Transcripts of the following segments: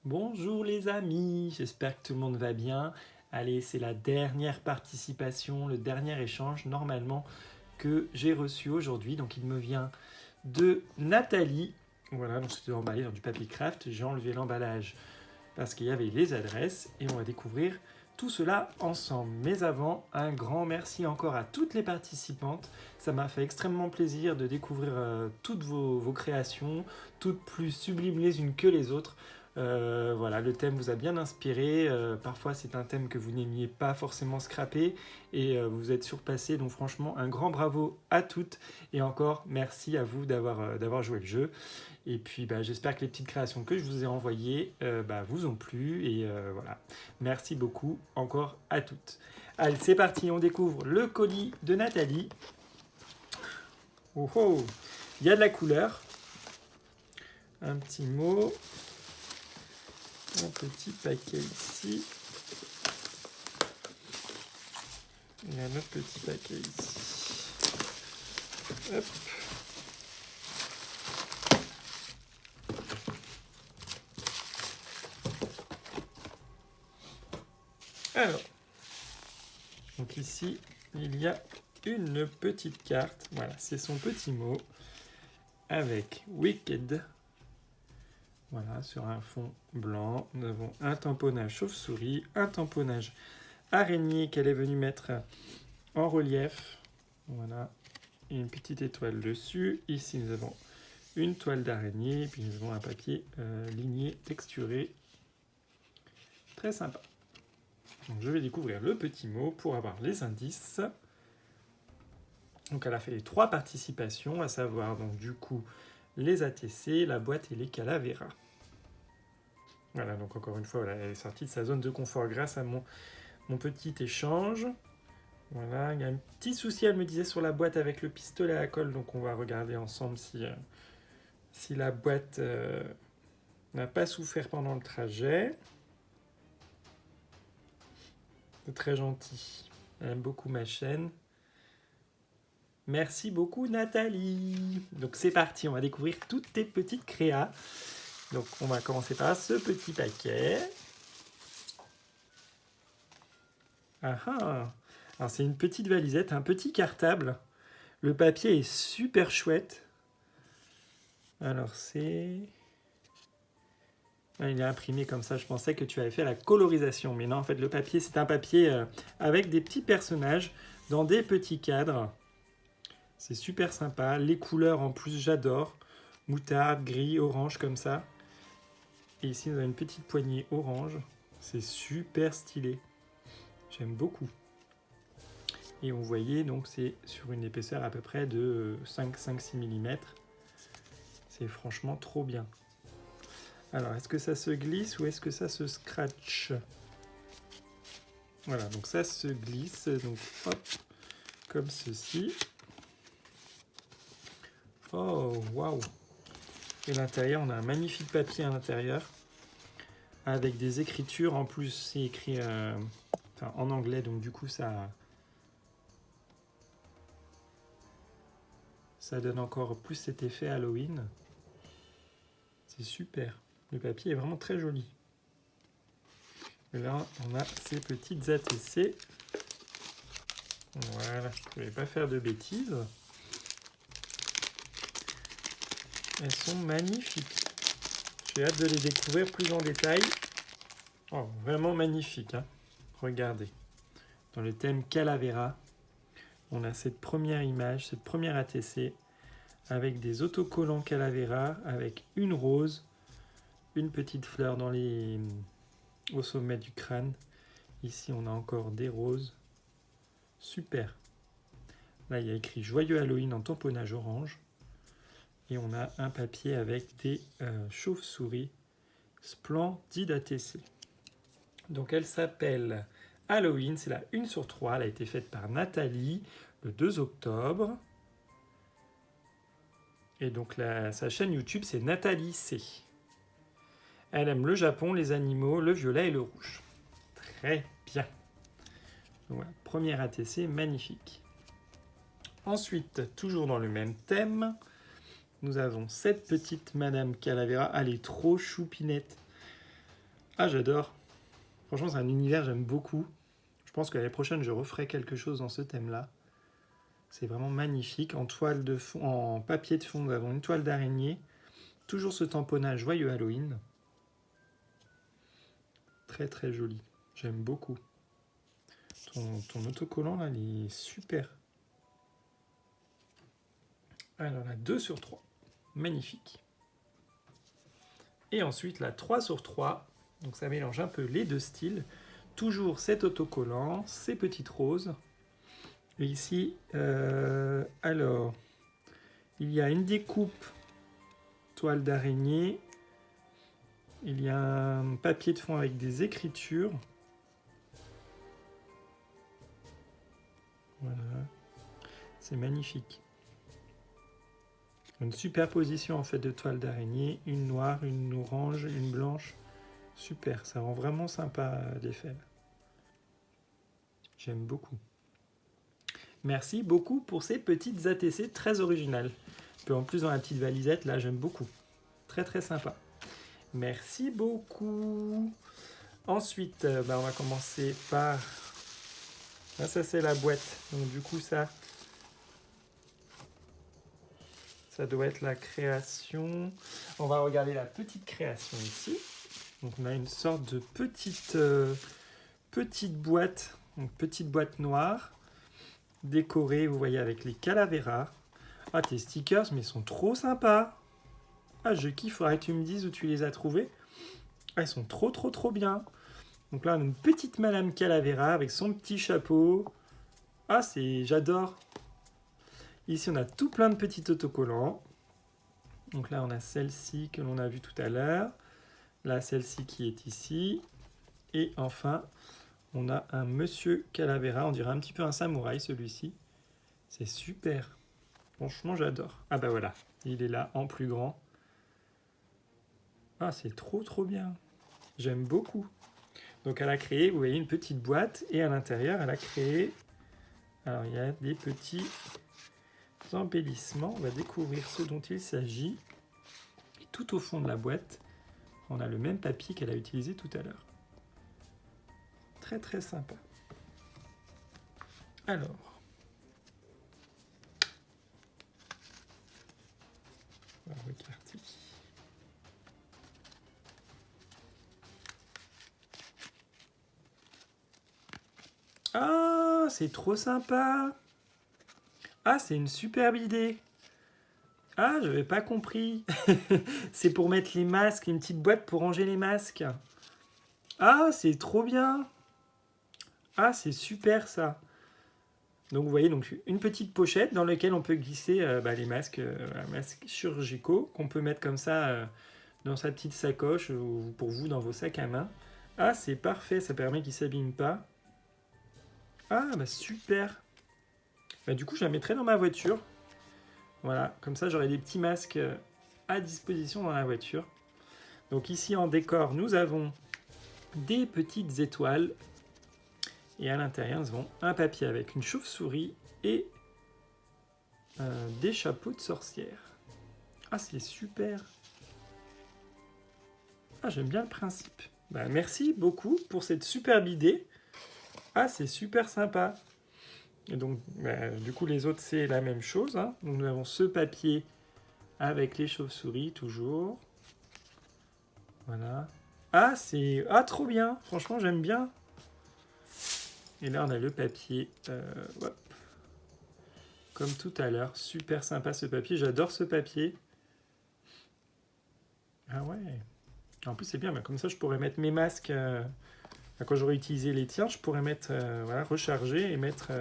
Bonjour les amis, j'espère que tout le monde va bien. Allez, c'est la dernière participation, le dernier échange normalement que j'ai reçu aujourd'hui. Donc il me vient de Nathalie. Voilà, donc c'était emballé dans du papier craft. J'ai enlevé l'emballage parce qu'il y avait les adresses et on va découvrir tout cela ensemble. Mais avant, un grand merci encore à toutes les participantes. Ça m'a fait extrêmement plaisir de découvrir toutes vos créations, toutes plus sublimes les unes que les autres. Voilà, le thème vous a bien inspiré. Parfois, c'est un thème que vous n'aimiez pas forcément scraper et vous êtes surpassé. Donc, franchement, un grand bravo à toutes. Et encore, merci à vous d'avoir joué le jeu. Et puis, j'espère que les petites créations que je vous ai envoyées vous ont plu. Et voilà, merci beaucoup encore à toutes. Allez, c'est parti, on découvre le colis de Nathalie. Oh oh, il y a de la couleur. Un petit mot. Un petit paquet ici. Et un autre petit paquet ici. Hop. Alors, donc ici, il y a une petite carte. Voilà, c'est son petit mot avec Wicked. Voilà, sur un fond blanc, nous avons un tamponnage chauve-souris, un tamponnage araignée qu'elle est venue mettre en relief. Voilà, et une petite étoile dessus. Ici, nous avons une toile d'araignée, puis nous avons un papier ligné, texturé. Très sympa. Donc, je vais découvrir le petit mot pour avoir les indices. Donc, elle a fait les 3 participations, à savoir donc du coup les ATC, la boîte et les calaveras. Voilà, donc encore une fois, voilà, elle est sortie de sa zone de confort grâce à mon petit échange. Voilà, il y a un petit souci, elle me disait, sur la boîte avec le pistolet à colle, donc on va regarder ensemble si la boîte n'a pas souffert pendant le trajet. C'est très gentil. Elle aime beaucoup ma chaîne. Merci beaucoup Nathalie. Donc c'est parti, on va découvrir toutes tes petites créas. Donc on va commencer par ce petit paquet. Ah ah. Alors c'est une petite valisette, un petit cartable. Le papier est super chouette. Alors c'est... Il est imprimé comme ça, je pensais que tu avais fait la colorisation. Mais non, en fait le papier, c'est un papier avec des petits personnages dans des petits cadres. C'est super sympa. Les couleurs en plus, j'adore. Moutarde, gris, orange comme ça. Et ici, on a une petite poignée orange. C'est super stylé. J'aime beaucoup. Et on voyait, donc c'est sur une épaisseur à peu près de 5-6 mm. C'est franchement trop bien. Alors, est-ce que ça se glisse ou est-ce que ça se scratch? Voilà, donc ça se glisse. Donc, hop, comme ceci. Oh, waouh! Et l'intérieur, on a un magnifique papier à l'intérieur. Avec des écritures. En plus, c'est écrit en anglais, donc du coup, ça donne encore plus cet effet Halloween. C'est super. Le papier est vraiment très joli. Et là, on a ces petites ATC. Voilà, je ne vais pas faire de bêtises. Elles sont magnifiques. J'ai hâte de les découvrir plus en détail. Oh, vraiment magnifique, hein. Regardez. Dans le thème Calavera, on a cette première image, cette première ATC, avec des autocollants Calavera, avec une rose, une petite fleur au sommet du crâne. Ici, on a encore des roses. Super. Là, il y a écrit Joyeux Halloween en tamponnage orange. Et on a un papier avec des chauves-souris. Splendide ATC. Donc, elle s'appelle Halloween. C'est la 1 sur 3. Elle a été faite par Nathalie le 2 octobre. Et donc, sa chaîne YouTube, c'est Nathalie C. Elle aime le Japon, les animaux, le violet et le rouge. Très bien. Donc voilà, première ATC, magnifique. Ensuite, toujours dans le même thème, nous avons cette petite Madame Calavera. Elle est trop choupinette. Ah, j'adore. Franchement, c'est un univers, j'aime beaucoup. Je pense que l'année prochaine, je referai quelque chose dans ce thème-là. C'est vraiment magnifique. En toile de fond, en papier de fond, nous avons une toile d'araignée. Toujours ce tamponnage joyeux Halloween. Très très joli. J'aime beaucoup. Ton autocollant là, il est super. Alors la 2 sur 3. Magnifique. Et ensuite la 3 sur 3. Donc ça mélange un peu les deux styles. Toujours cet autocollant, ces petites roses. Et ici, alors, il y a une découpe toile d'araignée. Il y a un papier de fond avec des écritures. Voilà. C'est magnifique. Une superposition en fait de toiles d'araignée. Une noire, une orange, une blanche. Super, ça rend vraiment sympa l'effet. J'aime beaucoup. Merci beaucoup pour ces petites ATC très originales. Puis en plus dans la petite valisette, là j'aime beaucoup. Très très sympa. Merci beaucoup. Ensuite, on va commencer par... Là, ça c'est la boîte. Donc du coup ça doit être la création. On va regarder la petite création ici. Donc on a une sorte de petite boîte. Donc petite boîte noire. Décorée, vous voyez, avec les calaveras. Ah, tes stickers, mais ils sont trop sympas. Ah, je kiffe, faudrait que tu me dises où tu les as trouvés. Ah, ils sont trop bien. Donc là, on a une petite Madame Calavera avec son petit chapeau. Ah, j'adore. Ici, on a tout plein de petits autocollants. Donc là, on a celle-ci que l'on a vue tout à l'heure. Là, celle-ci qui est ici. Et enfin, on a un Monsieur Calavera. On dirait un petit peu un samouraï, celui-ci. C'est super. Franchement, j'adore. Ah bah voilà, il est là en plus grand. Ah, c'est trop bien. J'aime beaucoup. Donc elle a créé, vous voyez, une petite boîte. Et à l'intérieur, elle a créé... Alors, il y a des petits embellissements. On va découvrir ce dont il s'agit. Et tout au fond de la boîte, on a le même papier qu'elle a utilisé tout à l'heure. Très sympa. Alors... on va regarder. Ah, c'est trop sympa. Ah, c'est une superbe idée. Ah, je n'avais pas compris. C'est pour mettre les masques, une petite boîte pour ranger les masques. Ah, c'est trop bien. Ah, c'est super ça. Donc vous voyez, donc une petite pochette dans laquelle on peut glisser les masques chirurgicaux qu'on peut mettre comme ça dans sa petite sacoche ou pour vous dans vos sacs à main. Ah, c'est parfait, ça permet qu'ils ne s'abîment pas. Ah, bah super. Bah, du coup, je la mettrai dans ma voiture. Voilà, comme ça, j'aurai des petits masques à disposition dans la voiture. Donc ici, en décor, nous avons des petites étoiles. Et à l'intérieur, nous avons un papier avec une chauve-souris et des chapeaux de sorcière. Ah, c'est super. Ah, j'aime bien le principe. Bah, merci beaucoup pour cette superbe idée. Ah, c'est super sympa. Et donc, du coup, les autres, c'est la même chose. Hein. Donc, nous avons ce papier avec les chauves-souris, toujours. Voilà. Ah, c'est... Ah, trop bien. Franchement, j'aime bien. Et là, on a le papier. Hop. Comme tout à l'heure. Super sympa, ce papier. J'adore ce papier. Ah ouais. En plus, c'est bien. Comme ça, je pourrais mettre mes masques... quand j'aurai utilisé les tiens, je pourrais mettre... recharger et mettre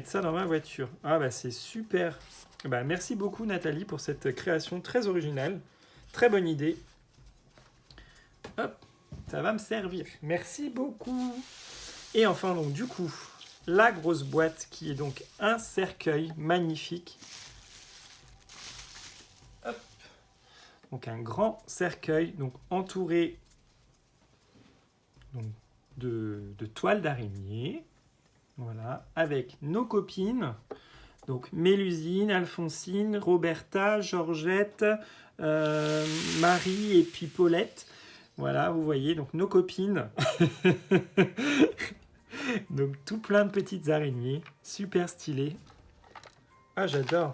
ça dans ma voiture. Ah bah, c'est super. Bah, merci beaucoup, Nathalie, pour cette création très originale. Très bonne idée. Hop, ça va me servir. Merci beaucoup. Et enfin, donc, du coup, la grosse boîte qui est donc un cercueil magnifique. Hop. Donc, un grand cercueil, donc entouré donc, de toiles d'araignée. Voilà, avec nos copines. Donc, Mélusine, Alphonsine, Roberta, Georgette, Marie et puis Paulette. Voilà, vous voyez, donc nos copines. Donc tout plein de petites araignées, super stylées. Ah, j'adore.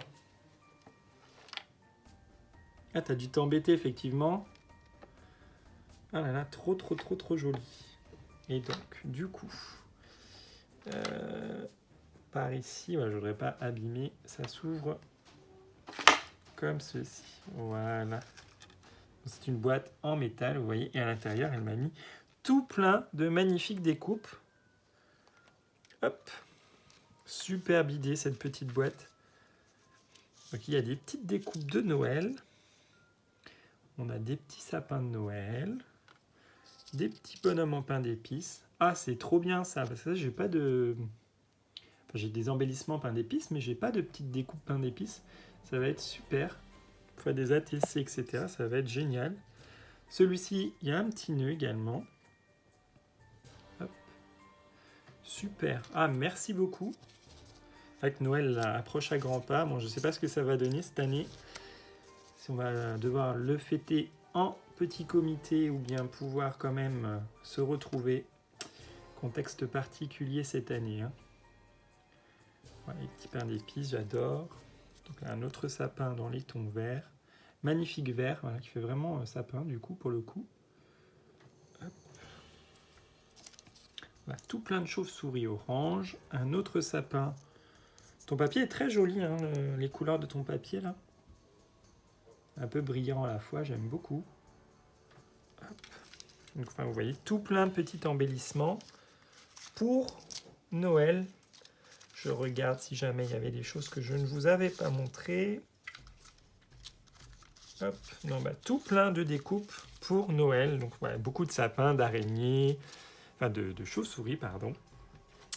Ah, t'as dû t'embêter, effectivement. Ah là là, trop, trop, trop, trop joli. Et donc, du coup, par ici, ouais, je voudrais pas abîmer, ça s'ouvre comme ceci. Voilà. C'est une boîte en métal, vous voyez, et à l'intérieur, elle m'a mis tout plein de magnifiques découpes. Hop. Superbe idée, cette petite boîte. Donc, il y a des petites découpes de Noël. On a des petits sapins de Noël. Des petits bonhommes en pain d'épices. Ah, c'est trop bien ça, parce que là, j'ai pas de... Enfin, j'ai des embellissements pain d'épices, mais j'ai pas de petites découpes pain d'épices. Ça va être super. Enfin, des ATC, etc. Ça va être génial. Celui-ci, il y a un petit nœud également. Hop. Super. Ah, merci beaucoup. Avec Noël là, approche à grands pas. Bon, je sais pas ce que ça va donner cette année. Si on va devoir le fêter en petit comité ou bien pouvoir quand même se retrouver. Contexte particulier cette année. Hein. Voilà, les petits pains d'épices, j'adore. Donc un autre sapin dans les tons verts. Magnifique vert, voilà, qui fait vraiment sapin du coup pour le coup. Hop. Voilà, tout plein de chauves-souris orange. Un autre sapin. Ton papier est très joli, hein, les couleurs de ton papier là. Un peu brillant à la fois, j'aime beaucoup. Hop. Donc, enfin, vous voyez, tout plein de petits embellissements pour Noël. Je regarde si jamais il y avait des choses que je ne vous avais pas montrées. Hop, non, bah, tout plein de découpes pour Noël. Donc voilà, beaucoup de sapins, d'araignées, enfin de chauves-souris, pardon.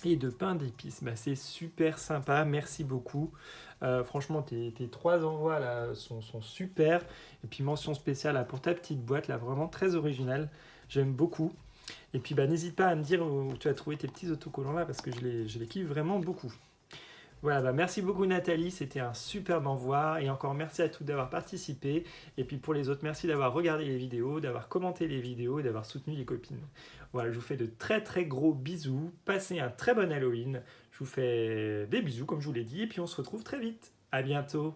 Et de pain d'épices. Bah, c'est super sympa, merci beaucoup. Franchement, tes 3 envois là sont super. Et puis mention spéciale là, pour ta petite boîte, là, vraiment très originale. J'aime beaucoup. Et puis bah, n'hésite pas à me dire où tu as trouvé tes petits autocollants là, parce que je les kiffe vraiment beaucoup. Voilà, bah merci beaucoup Nathalie, c'était un superbe envoi et encore merci à tous d'avoir participé et puis pour les autres, merci d'avoir regardé les vidéos, d'avoir commenté les vidéos et d'avoir soutenu les copines. Voilà, je vous fais de très très gros bisous, passez un très bon Halloween, je vous fais des bisous comme je vous l'ai dit et puis on se retrouve très vite. À bientôt.